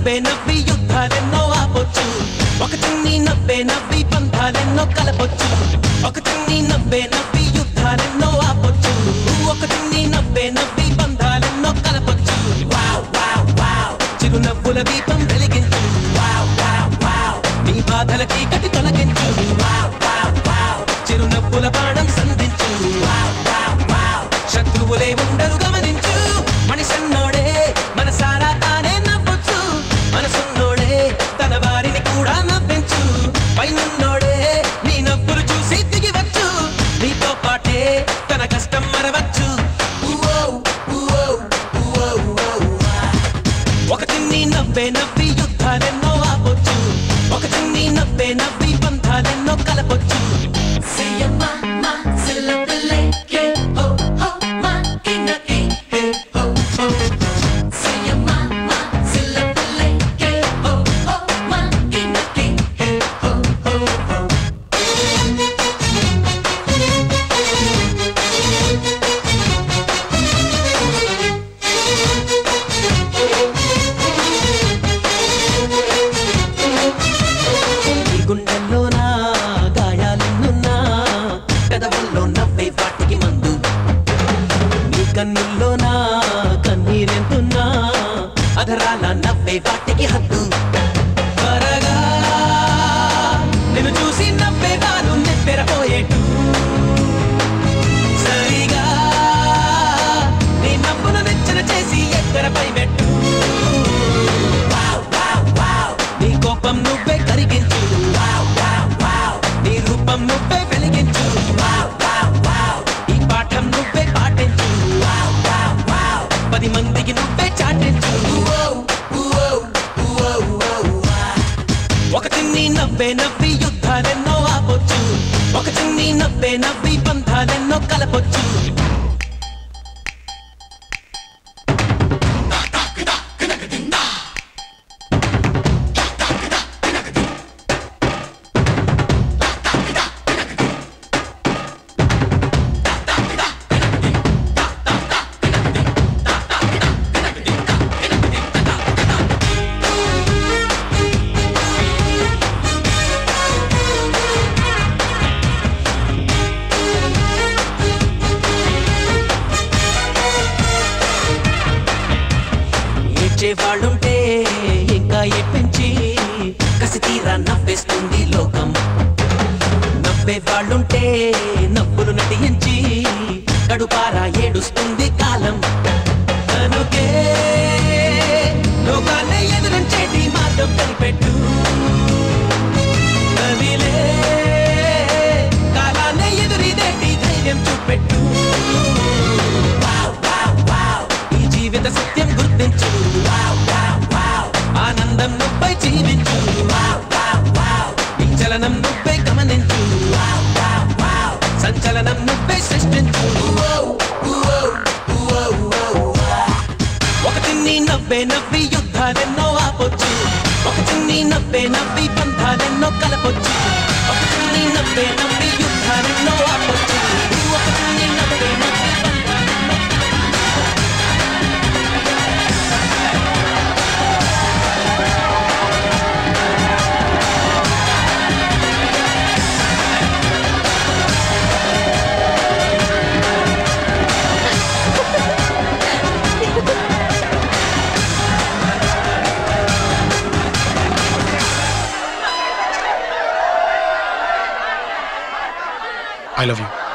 నవ్వి యుద్ధాలెన్నో ఆపొచ్చు ఒక చిన్ని నవ్వి బంధాలెన్నో కలపొచ్చు ఒక చిన్ని నవ్వి యుద్ధాలెన్నో ఆపొచ్చు ఒక చిన్ని నవ్వి బంధాలెన్నో కలపొచ్చు చిరునవ్వుల దీపం వెలిగించు నీ బాధల చీకటి తొలగించు చిరునవ్వుల బాణం సంధించు శత్రువులే ఉండరు గమనించు మనిషన్నోడే మనసారా తానే నవ్వొచ్చు మనసున్నోడే తన వారిని కూడా నవ్వించు పైనున్నోడే నీ నవ్వులు చూసి దిగివచ్చు నీతో పాటే తన కష్టం మరవచ్చు ఒక చిన్ని నవ్వి యుద్ధాలెన్నో ఆపొచ్చు ఒక చిన్ని నవ్వి బంధాలెన్నో కలపొచ్చు గుండెల్లోనా గాయాలెన్నున్నా పెదవుల్లో నవ్వే వాటికి మందు నీ కన్నుల్లోనా కన్నీరెంతున్నా అధరాల నవ్వే వాటికి హద్దు త్వరగా నిన్ను చూసి నవ్వే వారు నెప్పెరపోయేటు సరిగా నీ నవ్వును నెచ్చన చేసి ఎక్కడపై పెట్టు నీ కోపం నువ్వే కరిగించు నీ రూపం నువ్వే వెలిగించు ఈ పాఠం నువ్వే పాటించు 10 మందికి నువ్వే చాటించు ఒక చిన్ని నవ్వి యుద్ధాలెన్నో ఆపొచ్చు ఒక చిన్ని నవ్వి బంధాలెన్నో కలపొచ్చు ఏడ్చేవాళ్ళుంటే ఇంకా ఏడ్పించి కసి తీరా నవ్వేస్తుంది లోకం నవ్వేవాళ్ళుంటే నవ్వులు నటించి కడుపారా ఏడుస్తుంది కాలం కనుకే లోకాన్ని ఎదురించేటి మార్గం కనిపెట్టు కవిలే కాలాన్ని ఎదురిదేటి ధైర్యం చూపెట్టు ఈ జీవిత సత్యం గుర్తించు ఆనందం నువ్వై జీవించు ఈ చలనం నువ్వే గమనించు సంచలనం నువ్వే సృష్టించు ఒక చిన్ని నవ్వి యుద్ధాలెన్నో ఆపొచ్చు ఒక చిన్ని నవ్వి బంధాలెన్నో కలపొచ్చు ఒక చిన్ని నవ్వి యుద్ధాలెన్నో ఆపొచ్చు ఒక చిన్ని నవ్వి I love you.